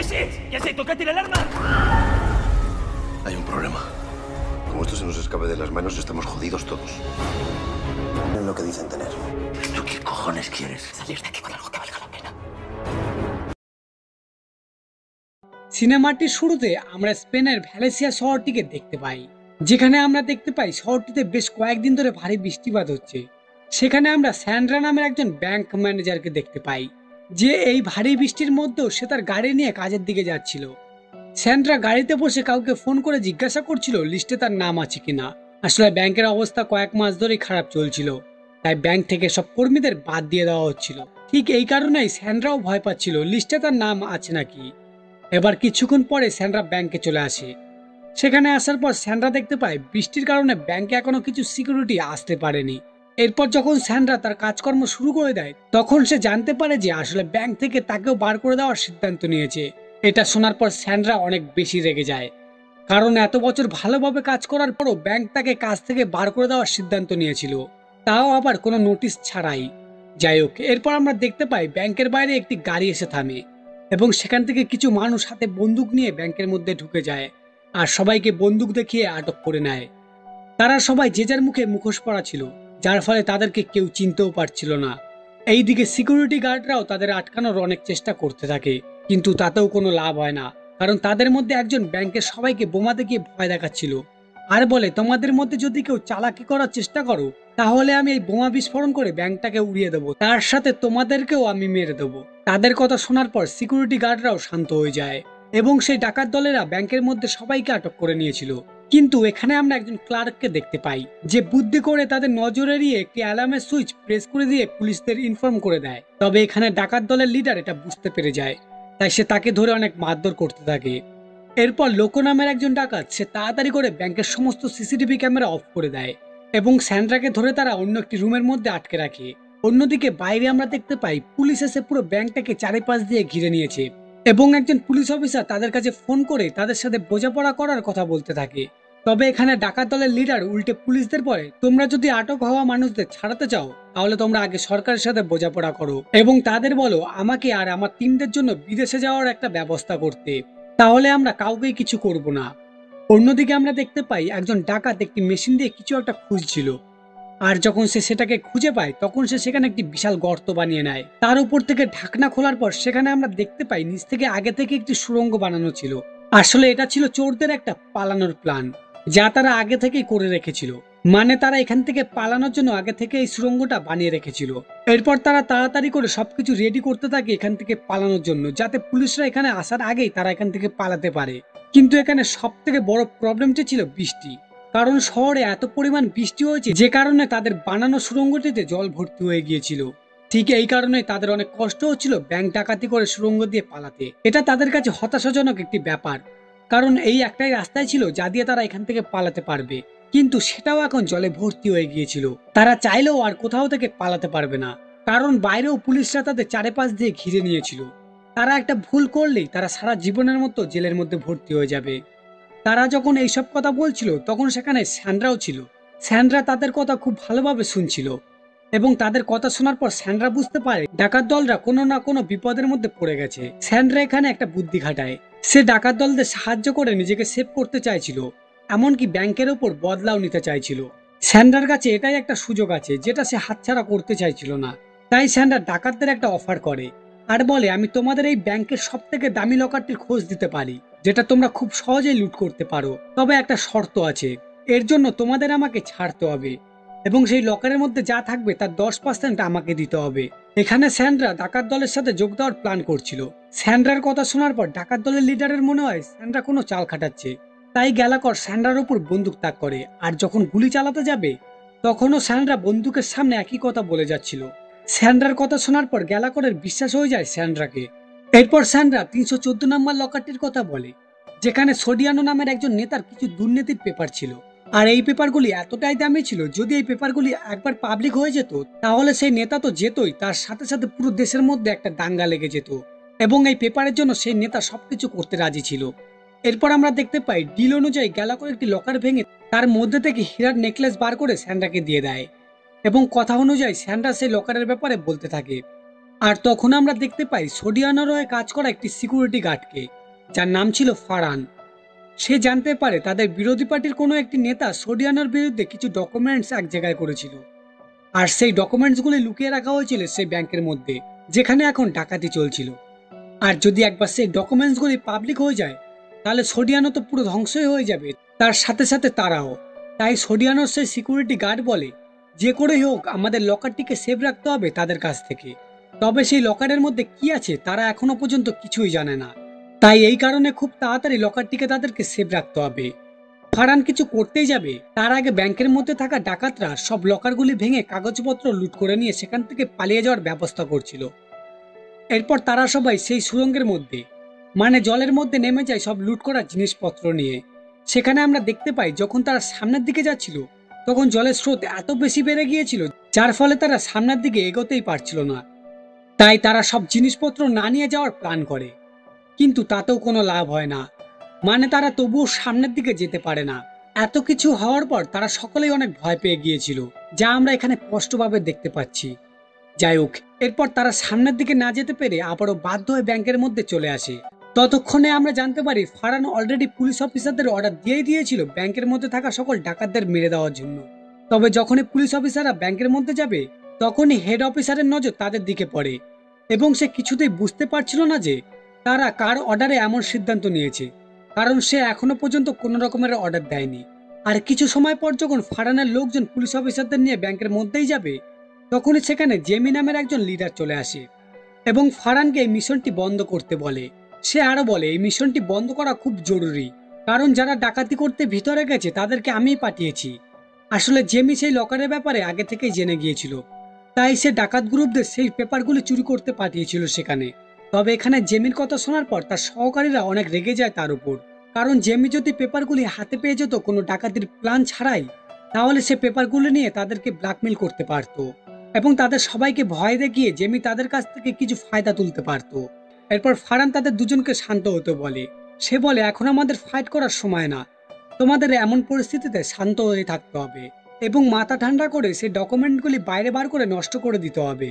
¿Qué es esto? ¿Qué tiene el arma? Hay un problema. Como esto se nos escape de las manos, estamos jodidos todos. Es lo que dicen tener. ¿Tú qué cojones quieres? Salir de aquí con algo que valga la pena. সিনেমাটির শুরুতে আমরা স্পেনের ভ্যালেসিয়া শহরটিকে দেখতে পাই, যেখানে আমরা দেখতে পাই শহরটিতে বেশ কয়েকদিন ধরে ভারী বৃষ্টিপাত হচ্ছে। সেখানে আমরা স্যান্ড্রা নামের একজন ব্যাংক ম্যানেজারকে দেখতে পাই, যে এই ভারী বৃষ্টির মধ্যেও সে তার গাড়ি নিয়ে কাজের দিকে যাচ্ছিল। স্যান্ড্রা গাড়িতে বসে কাউকে ফোন করে জিজ্ঞাসা করছিল লিস্টে তার নাম আছে কিনা। আসলে ব্যাংকের অবস্থা কয়েক মাস ধরেই খারাপ চলছিল, তাই ব্যাংক থেকে সব কর্মীদের বাদ দিয়ে দেওয়া হচ্ছিল। ঠিক এই কারণেই স্যান্ড্রাও ভয় পাচ্ছিল লিস্টে তার নাম আছে নাকি। এবার কিছুক্ষণ পরে স্যান্ড্রা ব্যাংকে চলে আসে। সেখানে আসার পর স্যান্ড্রা দেখতে পায় বৃষ্টির কারণে ব্যাংকে এখনো কিছু সিকিউরিটি আসতে পারেনি। এরপর যখন স্যান্ড্রা তার কাজকর্ম শুরু করে দেয়, তখন সে জানতে পারে যে আসলে ব্যাংক থেকে তাকেও বার করে দেওয়ার সিদ্ধান্ত নিয়েছে। এটা শোনার পর স্যান্ড্রা অনেক বেশি রেগে যায়, কারণ এত বছর ভালোভাবে কাজ করার পরও ব্যাংক তাকে কাজ থেকে বার করে দেওয়ার সিদ্ধান্ত নিয়েছিল, তাও আবার কোনো নোটিশ ছাড়াই। যাই হোক, এরপর আমরা দেখতে পাই ব্যাংকের বাইরে একটি গাড়ি এসে থামে এবং সেখান থেকে কিছু মানুষ হাতে বন্দুক নিয়ে ব্যাংকের মধ্যে ঢুকে যায় আর সবাইকে বন্দুক দেখিয়ে আটক করে নেয়। তারা সবাই যে যার মুখে মুখোশ পরা ছিল, যার ফলে তাদেরকে কেউ চিনতেও পারছিল না। এইদিকে সিকিউরিটি গার্ডরাও তাদের আটকানোর অনেক চেষ্টা করতে থাকে, কিন্তু তাতেও কোনো লাভ হয় না, কারণ তাদের মধ্যে একজন ব্যাংকের সবাইকে বোমা দেখিয়ে ভয় দেখাচ্ছিল আর বলে, তোমাদের মধ্যে যদি কেউ চালাকি করার চেষ্টা করো তাহলে আমি এই বোমা বিস্ফোরণ করে ব্যাংকটাকে উড়িয়ে দেবো, তার সাথে তোমাদেরকেও আমি মেরে দেবো। তাদের কথা শোনার পর সিকিউরিটি গার্ডরাও শান্ত হয়ে যায় এবং সেই ডাকাত দলেরা ব্যাংকের মধ্যে সবাইকে আটক করে নিয়েছিল। কিন্তু এখানে আমরা একজন ক্লার্ককে দেখতে পাই, যে বুদ্ধি করে তাদের নজর এড়িয়ে একটি অ্যালার্মের সুইচ প্রেস করে দিয়ে পুলিশদের ইনফর্ম করে দেয়। তবে এখানে ডাকাত দলের লিডার এটা বুঝতে পেরে যায়, তাই সে তাকে ধরে অনেক মারধর করতে থাকে। এরপর লোকো নামের একজন ডাকাত সে তাড়াতাড়ি করে ব্যাংকের সমস্ত সিসিটিভি ক্যামেরা অফ করে দেয় এবং স্যান্ড্রাকে ধরে তারা অন্য একটি রুমের মধ্যে আটকে রাখে। অন্যদিকে বাইরে আমরা দেখতে পাই পুলিশ এসে পুরো ব্যাংকটাকে চারিপাশ দিয়ে ঘিরে নিয়েছে এবং একজন পুলিশ অফিসার তাদের কাছে ফোন করে তাদের সাথে বোঝাপড়া করার কথা বলতে থাকে। তবে এখানে ডাকাত দলের লিডার উল্টে পুলিশদের বলে, তোমরা যদি আটক হওয়া মানুষদের ছাড়াতে চাও তাহলে তোমরা আগে সরকারের সাথে বোঝাপড়া করো এবং তাদের বলো আমাকে আর আমার টিমদের জন্য বিদেশে যাওয়ার একটা ব্যবস্থা করতে, তাহলে আমরা কাউকেই কিছু করব না। অন্যদিকে আমরা দেখতে পাই একজন ডাকাত একটি মেশিন দিয়ে কিছু একটা খুঁজছিল, আর যখন সে সেটাকে খুঁজে পায় তখন সে সেখানে একটি বিশাল গর্ত বানিয়ে নেয়। তার উপর থেকে ঢাকনা খোলার পর সেখানে আমরা দেখতে পাই নিচ থেকে আগে থেকে একটি সুড়ঙ্গ বানানো ছিল। আসলে এটা ছিল চোরদের একটা পালানোর প্ল্যান, যা তারা আগে থেকেই করে রেখেছিল। মানে তারা এখান থেকে পালানোর জন্য আগে থেকে এই সুড়ঙ্গটা বানিয়ে রেখেছিল। এরপর তারা তাড়াতাড়ি করে সবকিছু রেডি করতে থাকে এখান থেকে পালানোর জন্য, যাতে পুলিশরা এখানে আসার আগেই তারা এখান থেকে পালাতে পারে। কিন্তু এখানে সব থেকে বড় প্রবলেমটা ছিল বৃষ্টি, কারণ শহরে এত পরিমাণ বৃষ্টি হয়েছে যে কারণে তাদের বানানো সুড়ঙ্গটিতে জল ভর্তি হয়ে গিয়েছিল। ঠিক এই কারণে তাদের অনেক কষ্ট হচ্ছিল ব্যাংক ডাকাতি করে সুড়ঙ্গ দিয়ে পালাতে। এটা তাদের কাছে হতাশাজনক একটি ব্যাপার, কারণ এই একটাই রাস্তায় ছিল যা দিয়ে তারা এখান থেকে পালাতে পারবে, কিন্তু সেটাও এখন জলে ভর্তি হয়ে গিয়েছিল। তারা চাইলেও আর কোথাও থেকে পালাতে পারবে না, কারণ বাইরেও পুলিশরা তাদের চারিপাশ দিয়ে ঘিরে নিয়েছিল। তারা একটা ভুল করলেই তারা সারা জীবনের মতো জেলের মধ্যে ভর্তি হয়ে যাবে। তারা যখন এইসব কথা বলছিল তখন সেখানে স্যান্ড্রাও ছিল। স্যান্ড্রা তাদের কথা খুব ভালোভাবে শুনছিল এবং তাদের কথা শোনার পর স্যান্ড্রা বুঝতে পারে ডাকাত দলরা কোনো না কোনো বিপদের মধ্যে পড়ে গেছে। স্যান্ড্রা এখানে একটা বুদ্ধি খাটায়, সে ডাকাত দলদের সাহায্য করে নিজেকে সেভ করতে চাইছিল, এমনকি ব্যাংকের ওপর বদলাও নিতে চাইছিল। স্যান্ড্রার কাছে এটাই একটা সুযোগ আছে যেটা সে হাতছাড়া করতে চাইছিল না। তাই স্যান্ড্রা ডাকাতদের একটা অফার করে আর বলে, আমি তোমাদের এই ব্যাংকের সব থেকে দামি লকারটির খোঁজ দিতে পারি, যেটা তোমরা খুব সহজেই লুট করতে পারো। তবে একটা শর্ত আছে, এর জন্য তোমাদের আমাকে ছাড়তে হবে এবং সেই লকারের মধ্যে যা থাকবে তার 10% আমাকে দিতে হবে। এখানে স্যান্ড্রা ডাকাত দলের সাথে যোগ দেওয়ার প্ল্যান করছিল। স্যান্ড্রার কথা শোনার পর ডাকাত দলের লিডারের মনে হয় স্যান্ড্রা কোনো চাল খাটাচ্ছে, তাই গ্যালাকর স্যান্ড্রার উপর বন্দুক তাক করে। আর যখন গুলি চালাতে যাবে তখনও স্যান্ড্রা বন্দুকের সামনে একই কথা বলে যাচ্ছিল। স্যান্ড্রার কথা শোনার পর গ্যালাকরের বিশ্বাস হয়ে যায় স্যান্ড্রাকে। এরপর স্যান্ড্রা 314 নম্বর লকারটির কথা বলে, যেখানে সোডিয়ানো নামের একজন নেতার কিছু দুর্নীতির পেপার ছিল। আর এই পেপারগুলি এতটাই দামি ছিল, যদি এই পেপারগুলি একবার পাবলিক হয়ে যেত তাহলে সেই নেতা তো যেতই, তার সাথে সাথে পুরো দেশের মধ্যে একটা দাঙ্গা লেগে যেত এবং এই পেপারের জন্য সেই নেতা সবকিছু করতে রাজি ছিল। এরপর আমরা দেখতে পাই ডিল অনুযায়ী গ্যালাকর একটি লকার ভেঙে তার মধ্যে থেকে হীরার নেকলেস বার করে স্যান্ড্রাকে দিয়ে দেয় এবং কথা অনুযায়ী স্যান্ড্রা সেই লকারের ব্যাপারে বলতে থাকে। আর তখন আমরা দেখতে পাই সোডিয়ানোর হয়ে কাজ করা একটি সিকিউরিটি গার্ডকে, যার নাম ছিল ফারান। সে জানতে পারে তাদের বিরোধী পার্টির কোনো একটি নেতা সোডিয়ানোর বিরুদ্ধে কিছু ডকুমেন্টস এক জায়গায় করেছিল, আর সেই ডকুমেন্টসগুলি লুকিয়ে রাখা হয়েছিল সেই ব্যাংকের মধ্যে, যেখানে এখন ডাকাতি চলছিল। আর যদি একবার সেই ডকুমেন্টসগুলি পাবলিক হয়ে যায় তাহলে সোডিয়ানো তো পুরো ধ্বংসই হয়ে যাবে, তার সাথে সাথে তারাও। তাই সোডিয়ানোর সেই সিকিউরিটি গার্ড বলে, যে করেই হোক আমাদের লকারটিকে সেভ রাখতে হবে তাদের কাছ থেকে। তবে সেই লকারের মধ্যে কি আছে তারা এখনো পর্যন্ত কিছুই জানে না, তাই এই কারণে খুব তাড়াতাড়ি লকারটিকে তাদেরকে সেভ রাখতে হবে। ফারান কিছু করতেই যাবে তার আগে ব্যাংকের মধ্যে থাকা ডাকাতরা সব লকারগুলি ভেঙে কাগজপত্র লুট করে নিয়ে সেখান থেকে পালিয়ে যাওয়ার ব্যবস্থা করছিল। এরপর তারা সবাই সেই সুড়ঙ্গের মধ্যে, মানে জলের মধ্যে নেমে যায় সব লুট করা জিনিসপত্র নিয়ে। সেখানে আমরা দেখতে পাই যখন তারা সামনের দিকে যাচ্ছিল তখন জলের স্রোত এত বেশি বেড়ে গিয়েছিল যার ফলে তারা সামনের দিকে এগোতেই পারছিল না। তাই তারা সব জিনিসপত্র না নিয়ে যাওয়ার প্ল্যান করে, কিন্তু তাতেও কোনো লাভ হয় না, মানে তারা তবুও সামনের দিকে যেতে পারে না। এত কিছু হওয়ার পর তারা সকলেই অনেক ভয় পেয়ে গিয়েছিল, যা আমরা এখানে স্পষ্টভাবে দেখতে পাচ্ছি। যাই হোক, এরপর তারা সামনের দিকে না যেতে পেরে আবারও বাধ্য হয়ে ব্যাংকের মধ্যে চলে আসে। ততক্ষণে আমরা জানতে পারি ফারান অলরেডি পুলিশ অফিসারদের অর্ডার দিয়ে দিয়েছিল ব্যাংকের মধ্যে থাকা সকল ডাকাতদের মেরে দেওয়ার জন্য। তবে যখনই পুলিশ অফিসাররা ব্যাংকের মধ্যে যাবে তখনই হেড অফিসারের নজর তাদের দিকে পড়ে, এবং সে কিছুতেই বুঝতে পারছিল না যে তারা কার অর্ডারে এমন সিদ্ধান্ত নিয়েছে, কারণ সে এখনো পর্যন্ত কোনো রকমের অর্ডার দেয়নি। আর কিছু সময় পর যখন ফারানের লোকজন পুলিশ অফিসারদের নিয়ে ব্যাংকের মধ্যেই যাবে তখনই সেখানে জেমি নামের একজন লিডার চলে আসে এবং ফারানকে এই মিশনটি বন্ধ করতে বলে। সে আরো বলে এই মিশনটি বন্ধ করা খুব জরুরি, কারণ যারা ডাকাতি করতে ভিতরে গেছে তাদেরকে আমিই পাঠিয়েছি। আসলে জেমি সেই লকারের ব্যাপারে আগে থেকেই জেনে গিয়েছিল, তাই সে ডাকাত গ্রুপদের সেই পেপারগুলি চুরি করতে পাঠিয়েছিল সেখানে। তবে এখানে জেমির কথা শোনার পর তার সহকারীরা অনেক রেগে যায় তার উপর, কারণ জেমি যদি পেপারগুলি হাতে পেয়ে যেত কোনো ডাকাতির প্ল্যান ছাড়াই, তাহলে সে পেপারগুলি নিয়ে তাদেরকে ব্ল্যাকমেল করতে পারত এবং তাদের সবাইকে ভয় দেখিয়ে জেমি তাদের কাছ থেকে কিছু ফায়দা তুলতে পারত। এরপর ফারান তাদের দুজনকে শান্ত হতে বলে। সে বলে, এখন আমাদের ফাইট করার সময় না, তোমাদের এমন পরিস্থিতিতে শান্ত হয়ে থাকতে হবে এবং মাথা ঠান্ডা করে সেই ডকুমেন্টগুলি বাইরে বার করে নষ্ট করে দিতে হবে।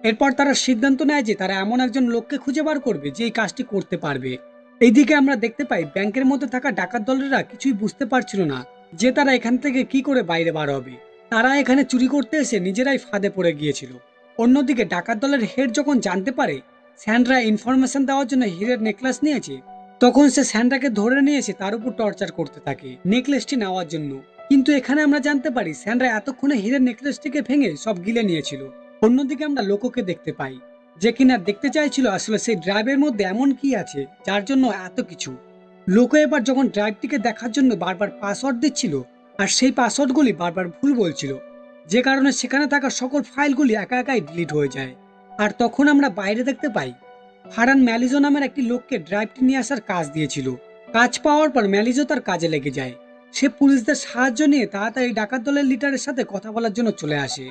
এরপর তারা সিদ্ধান্ত নেয় যে তারা এমন একজন লোককে খুঁজে বার করবে যে এই কাজটি করতে পারবে। এইদিকে আমরা দেখতে পাই ব্যাংকের মধ্যে থাকা ডাকাত দলেরা কিছুই বুঝতে পারছিল না যে তারা এখান থেকে কি করে বাইরে বার হবে। তারা এখানে চুরি করতে এসে নিজেরাই ফাঁদে পড়ে গিয়েছিল। অন্যদিকে ডাকাত দলের হেড যখন জানতে পারে স্যান্ড্রা ইনফরমেশন দেওয়ার জন্য হীরের নেকলেস নিয়েছে, তখন সে স্যান্ড্রাকে ধরে নিয়ে এসে তার উপর টর্চার করতে থাকে নেকলেসটি নেওয়ার জন্য। কিন্তু এখানে আমরা জানতে পারি স্যান্ড্রা এতক্ষণে হীরের নেকলেসটিকে ভেঙে সব গিলে নিয়েছিল। অন্যদিকে আমরা লোককে দেখতে পাই যে কিনা দেখতে চাইছিল আসলে সেই ড্রাইভের মধ্যে এমন কি আছে যার জন্য এত কিছু। লোক এবার যখন ড্রাইভটিকে দেখার জন্য বারবার পাসওয়ার্ড দিচ্ছিল আর সেই পাসওয়ার্ডগুলি বারবার ভুল বলছিল, যে কারণে সেখানে থাকা সকল ফাইলগুলি একা একাই ডিলিট হয়ে যায়। আর তখন আমরা বাইরে দেখতে পাই ফারান ম্যালিজো নামের একটি লোককে ড্রাইভটি নিয়ে আসার কাজ দিয়েছিল। কাজ পাওয়ার পর ম্যালিজো তার কাজে লেগে যায়। সে পুলিশদের সাহায্য নিয়ে তাড়াতাড়ি ডাকাত দলের লিডারের সাথে কথা বলার জন্য চলে আসে।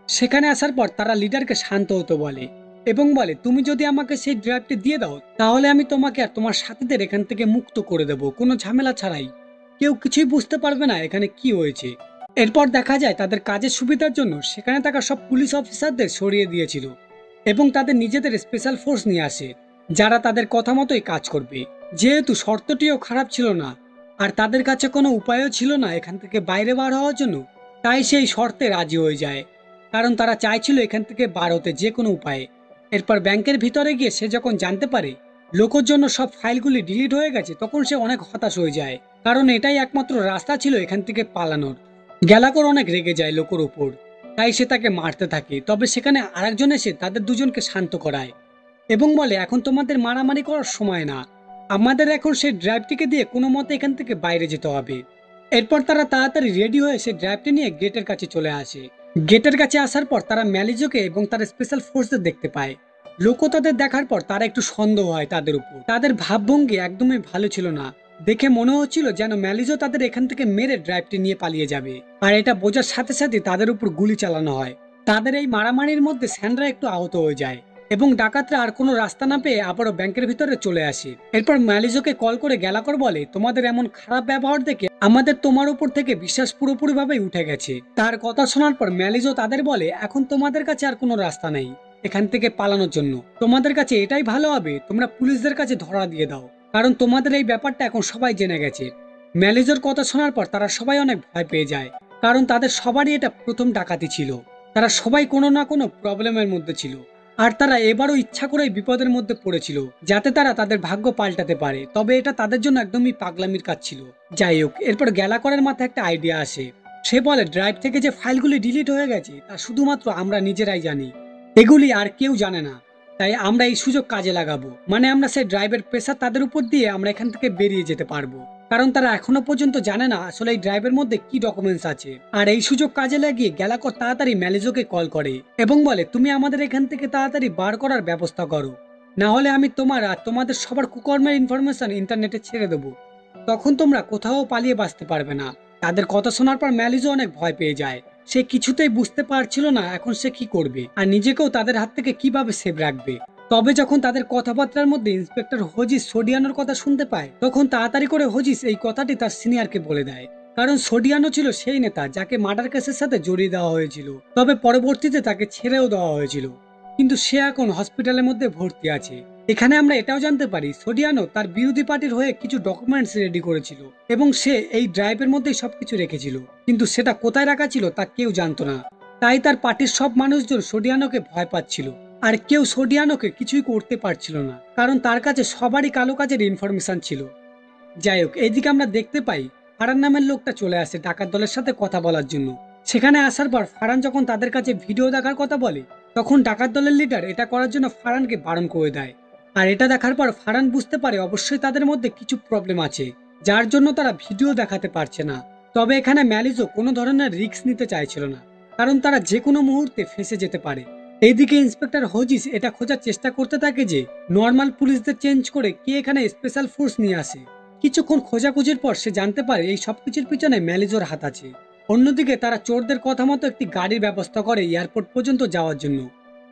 সেখানে আসার পর তারা লিডারকে শান্ত হতে বলে এবং বলে, তুমি যদি আমাকে সেই ড্রাইভটি দিয়ে দাও তাহলে আমি তোমাকে আর তোমার সাথীদের এখান থেকে মুক্ত করে দেব, কোনো ঝামেলা ছাড়াই। কেউ কিছুই বুঝতে পারবে না এখানে কি হয়েছে। এরপর দেখা যায় তাদের কাজের সুবিধার জন্য সেখানে থাকা সব পুলিশ অফিসারদের সরিয়ে দিয়েছিল এবং তাদের নিজেদের স্পেশাল ফোর্স নিয়ে আসে যারা তাদের কথা মতোই কাজ করবে। যেহেতু শর্তটিও খারাপ ছিল না আর তাদের কাছে কোনো উপায়ও ছিল না এখান থেকে বাইরে বার হওয়ার জন্য, তাই সেই শর্তে রাজি হয়ে যায়, কারণ তারা চাইছিল এখান থেকে বার হতে যে কোনো উপায়ে। এরপর ব্যাংকের ভিতরে গিয়ে সে যখন জানতে পারে লোকের জন্য সব ফাইলগুলি ডিলিট হয়ে গেছে, তখন সে অনেক হতাশ হয়ে যায়, কারণ এটাই একমাত্র রাস্তা ছিল এখান থেকে পালানোর। গ্যালাকর অনেক রেগে যায় লোকের উপর, তাই সে তাকে মারতে থাকে। তবে সেখানে আরেকজন এসে তাদের দুজনকে শান্ত করায় এবং বলে, এখন তোমাদের মারামারি করার সময় না, আমাদের এখন সেই ড্রাইভটিকে দিয়ে কোনো মতে এখান থেকে বাইরে যেতে হবে। এরপর তারা তাড়াতাড়ি রেডি হয়ে সেই ড্রাইভটি নিয়ে গেটের কাছে চলে আসে। গেটের কাছে আসার পর তারা ম্যালিজোকে এবং তার স্পেশাল ফোর্সদের দেখতে পায়। লোকও তাদের দেখার পর তারা একটু সন্দেহ হয় তাদের উপর। তাদের ভাবভঙ্গি একদমই ভালো ছিল না, দেখে মনে হচ্ছিল যেন ম্যালিজো তাদের এখান থেকে মেরে ড্রাইভটি নিয়ে পালিয়ে যাবে। আর এটা বোঝার সাথে সাথে তাদের উপর গুলি চালানো হয়। তাদের এই মারামারির মধ্যে স্যান্ড্রা একটু আহত হয়ে যায় এবং ডাকাতরা আর কোনো রাস্তা না পেয়ে আবারও ব্যাংকের ভিতরে চলে আসে। এরপর ম্যালিজোকে কল করে গ্যালাকর বলে, তোমাদের এমন খারাপ ব্যবহার দেখে আমাদের তোমার উপর থেকে বিশ্বাস পুরোপুরি ভাবে উঠে গেছে। তার কথা শোনার পর ম্যালিজো তাদের বলে, এখন তোমাদের কাছে আর কোনো রাস্তা নেই এখান থেকে পালানোর জন্য। তোমাদের কাছে এটাই ভালো হবে তোমরা পুলিশদের কাছে ধরা দিয়ে দাও, কারণ তোমাদের এই ব্যাপারটা এখন সবাই জেনে গেছে। ম্যানেজার কথা শোনার পর তারা সবাই অনেক ভয় পেয়ে যায়, কারণ তাদের সবারই এটা প্রথম ডাকাতি ছিল। তারা সবাই কোনো না কোনো প্রবলেমের মধ্যে ছিল, আর তারা এবারও ইচ্ছা করেই বিপদের মধ্যে পড়েছিল যাতে তারা তাদের ভাগ্য পাল্টাতে পারে। তবে এটা তাদের জন্য একদমই পাগলামির কাজ ছিল। যাই হোক, এরপর গ্যালাকরের মাথায় একটা আইডিয়া আসে। সে বলে ড্রাইভ থেকে যে ফাইলগুলি ডিলিট হয়ে গেছে তা শুধুমাত্র আমরা নিজেরাই জানি, এগুলি আর কেউ জানে না। তাই আমরা এই সুযোগ কাজে লাগাবো, মানে আমরা সেই ড্রাইভের প্রেসার তাদের উপর দিয়ে আমরা এখান থেকে বেরিয়ে যেতে পারবো, কারণ তারা এখনো পর্যন্ত জানে না আসলে এই ড্রাইভের মধ্যে কি ডকুমেন্টস আছে। আর এই সুযোগ কাজে লাগিয়ে গ্যালাকর তাড়াতাড়ি ম্যালিজোকে কল করে এবং বলে তুমি আমাদের এখান থেকে তাড়াতাড়ি বার করার ব্যবস্থা করো, না হলে আমি তোমার আর তোমাদের সবার কুকর্মের ইনফরমেশন ইন্টারনেটে ছেড়ে দেবো। তখন তোমরা কোথাও পালিয়ে বাঁচতে পারবে না। তাদের কথা শোনার পর ম্যালিজো অনেক ভয় পেয়ে যায়। সে কিছুতেই বুঝতে পারছিল না এখন সে কি করবে আর নিজেকেও তাদের হাত থেকে কিভাবে সেভ রাখবে। তবে যখন তাদের কথাবার্তার মধ্যে ইন্সপেক্টর হোজিস সোডিয়ানোর কথা শুনতে পায়, তখন তাড়াতাড়ি করে হোজিস এই কথাটি তার সিনিয়রকে বলে দেয়, কারণ সোডিয়ানো ছিল সেই নেতা যাকে মার্ডার কেসের সাথে জড়িয়ে দেওয়া হয়েছিল। তবে পরবর্তীতে তাকে ছেড়েও দেওয়া হয়েছিল, কিন্তু সে এখন হসপিটালের মধ্যে ভর্তি আছে। এখানে আমরা এটাও জানতে পারি সোডিয়ানো তার বিরোধী পার্টির হয়ে কিছু ডকুমেন্টস রেডি করেছিল এবং সে এই ড্রাইভের মধ্যেই সবকিছু রেখেছিল, কিন্তু সেটা কোথায় রাখা ছিল তা কেউ জানতো না। তাই তার পার্টির সব মানুষজন সোডিয়ানোকে ভয় পাচ্ছিল, আর কেউ সোডিয়ানোকে কিছুই করতে পারছিল না, কারণ তার কাছে সবারই কালো কাজের ইনফরমেশন ছিল। যাই হোক, এইদিকে আমরা দেখতে পাই ফারান নামের লোকটা চলে আসে ডাকাত দলের সাথে কথা বলার জন্য। সেখানে আসার পর ফারান যখন তাদের কাছে ভিডিও দেখার কথা বলে, তখন ডাকাত দলের লিডার এটা করার জন্য ফারানকে বারণ করে দেয়। আর এটা দেখার পর ফারান বুঝতে পারে অবশ্যই তাদের মধ্যে কিছু প্রবলেম আছে, যার জন্য তারা ভিডিও দেখাতে পারছে না। তবে এখানে ম্যালিজো কোনো ধরনের রিস্ক নিতে চাইছিল না, কারণ তারা যে কোনো মুহূর্তে ফেঁসে যেতে পারে। এইদিকে ইন্সপেক্টর হোজিস এটা খোঁজার চেষ্টা করতে থাকে যে নর্মাল পুলিশদের চেঞ্জ করে কে এখানে স্পেশাল ফোর্স নিয়ে আসে। কিছুক্ষণ খোঁজাখুঁজির পর সে জানতে পারে এই সবকিছুর পিছনে ম্যালিজোর হাত আছে। অন্যদিকে তারা চোরদের কথা মতো একটি গাড়ির ব্যবস্থা করে এয়ারপোর্ট পর্যন্ত যাওয়ার জন্য,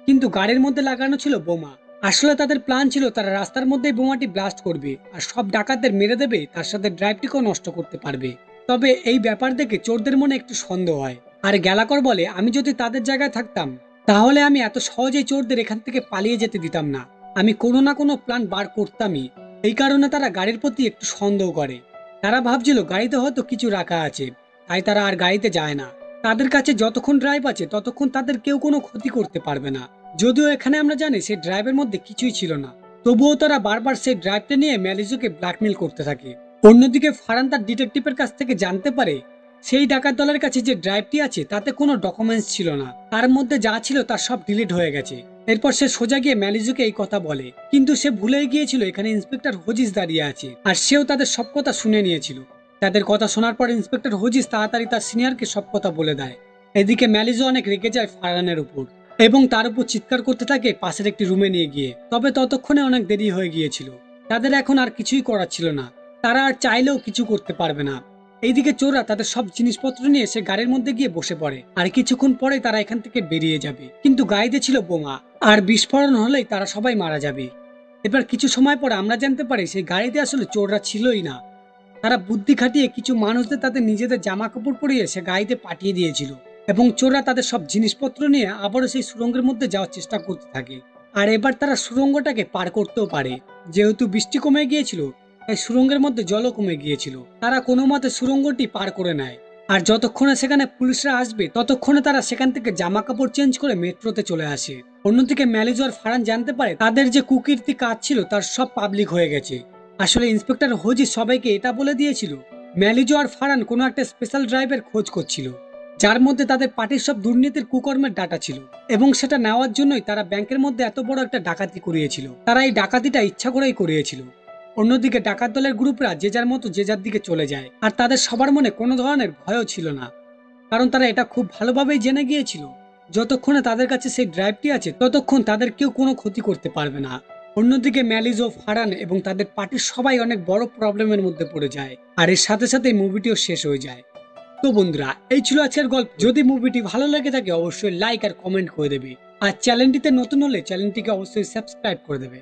কিন্তু গাড়ির মধ্যে লাগানো ছিল বোমা। আসলে তাদের প্ল্যান ছিল তারা রাস্তার মধ্যেই বোমাটি ব্লাস্ট করবে আর সব ডাকাতদের মেরে দেবে, তার সাথে ড্রাইভটিকেও নষ্ট করতে পারবে। তবে এই ব্যাপার দেখে চোরদের মনে একটু সন্দেহ হয়, আর গ্যালাকর বলে আমি যদি তাদের জায়গায় থাকতাম তাহলে আমি এত সহজেই চোরদের এখান থেকে পালিয়ে যেতে দিতাম না, আমি কোনো না কোনো প্ল্যান বার করতামই। এই কারণে তারা গাড়ির প্রতি একটু সন্দেহ করে। তারা ভাবছিল গাড়িতে হয়তো কিছু রাখা আছে, তাই তারা আর গাড়িতে যায় না। তাদের কাছে যতক্ষণ ড্রাইভ আছে ততক্ষণ তাদের কেউ কোনো ক্ষতি করতে পারবে না। যদিও এখানে আমরা জানি সেই ড্রাইভের মধ্যে কিছুই ছিল না, তবুও তারা বারবার সেই ড্রাইভটা নিয়ে ম্যালিজোকে ব্ল্যাকমেল করতে থাকে। অন্যদিকে ফারান তার ডিটেকটিভের কাছ থেকে জানতে পারে সেই ডাকাত দলের কাছে যে ড্রাইভটি আছে তাতে কোনো ডকুমেন্টস ছিল না, তার মধ্যে যা ছিল তার সব ডিলিট হয়ে গেছে। এরপর সে সোজা গিয়ে ম্যালিজোকে এই কথা বলে, কিন্তু সে ভুলেই গিয়েছিল এখানে ইন্সপেক্টর হোজিস দাঁড়িয়ে আছে, আর সেও তাদের সব কথা শুনে নিয়েছিল। তাদের কথা শোনার পর ইন্সপেক্টর হোজিস তাড়াতাড়ি তার সিনিয়রকে সব কথা বলে দেয়। এদিকে ম্যালিজো অনেক রেগে যায় ফারানের উপর এবং তার উপর চিৎকার করতে থাকে পাশের একটি রুমে নিয়ে গিয়ে। তবে ততক্ষণে অনেক দেরি হয়ে গিয়েছিল, তাদের এখন আর কিছুই করার ছিল না, তারা আর চাইলেও কিছু করতে পারবে না। এইদিকে চোররা তাদের সব জিনিসপত্র নিয়ে সে গাড়ির মধ্যে গিয়ে বসে পড়ে, আর কিছুক্ষণ পরে তারা এখান থেকে বেরিয়ে যাবে, কিন্তু গাড়িতে ছিল বোমা, আর বিস্ফোরণ হলেই তারা সবাই মারা যাবে। এবার কিছু সময় পর আমরা জানতে পারি সেই গাড়িতে আসলে চোররা ছিলই না, তারা বুদ্ধি খাটিয়ে কিছু মানুষদের তাদের নিজেদের জামা কাপড় পরিয়ে সে গাড়িতে পাঠিয়ে দিয়েছিল, এবং চোররা তাদের সব জিনিসপত্র নিয়ে আবারও সেই সুড়ঙ্গের মধ্যে যাওয়ার চেষ্টা করতে থাকে। আর এবার তারা সুড়ঙ্গটাকে পার করতেও পারে, যেহেতু বৃষ্টি কমে গিয়েছিল তাই সুড়ঙ্গের মধ্যে জলও কমে গিয়েছিল। তারা কোনো মতে সুড়ঙ্গটি পার করে নেয়, আর যতক্ষণে সেখানে পুলিশরা আসবে ততক্ষণে তারা সেখান থেকে জামা কাপড় চেঞ্জ করে মেট্রোতে চলে আসে। অন্যদিকে ম্যালিজো আর ফারান জানতে পারে তাদের যে কুকীর্তি কাজ ছিল তার সব পাবলিক হয়ে গেছে। আসলে ইন্সপেক্টর হোজি সবাইকে এটা বলে দিয়েছিল ম্যালিজো আর ফারান কোনো একটা স্পেশাল ড্রাইভের খোঁজ করছিল, যার মধ্যে তাদের পার্টির সব দুর্নীতির কুকর্মের ডাটা ছিল, এবং সেটা নেওয়ার জন্যই তারা ব্যাংকের মধ্যে এত বড় একটা ডাকাতি করিয়েছিল। তারা এই ডাকাতিটা ইচ্ছা করেই করিয়েছিল। অন্যদিকে ডাকাত দলের গ্রুপরা যে যার মতো যে যার দিকে চলে যায়, আর তাদের সবার মনে কোনো ধরনের ভয়ও ছিল না, কারণ তারা এটা খুব ভালোভাবেই জেনে গিয়েছিল যতক্ষণে তাদের কাছে সেই ড্রাইভটি আছে ততক্ষণ তাদের কেউ কোনো ক্ষতি করতে পারবে না। অন্যদিকে ম্যালিজো, ফারান এবং তাদের পার্টির সবাই অনেক বড় প্রবলেমের মধ্যে পড়ে যায়, আর এর সাথে সাথে মুভিটিও শেষ হয়ে যায়। তো বন্ধুরা, এই ছিল আজকের গল্প। যদি মুভিটি ভালো লেগে থাকে অবশ্যই লাইক আর কমেন্ট করে দেবে, আর চ্যানেলটিতে নতুন হলে চ্যানেলটিকে অবশ্যই সাবস্ক্রাইব করে দেবে।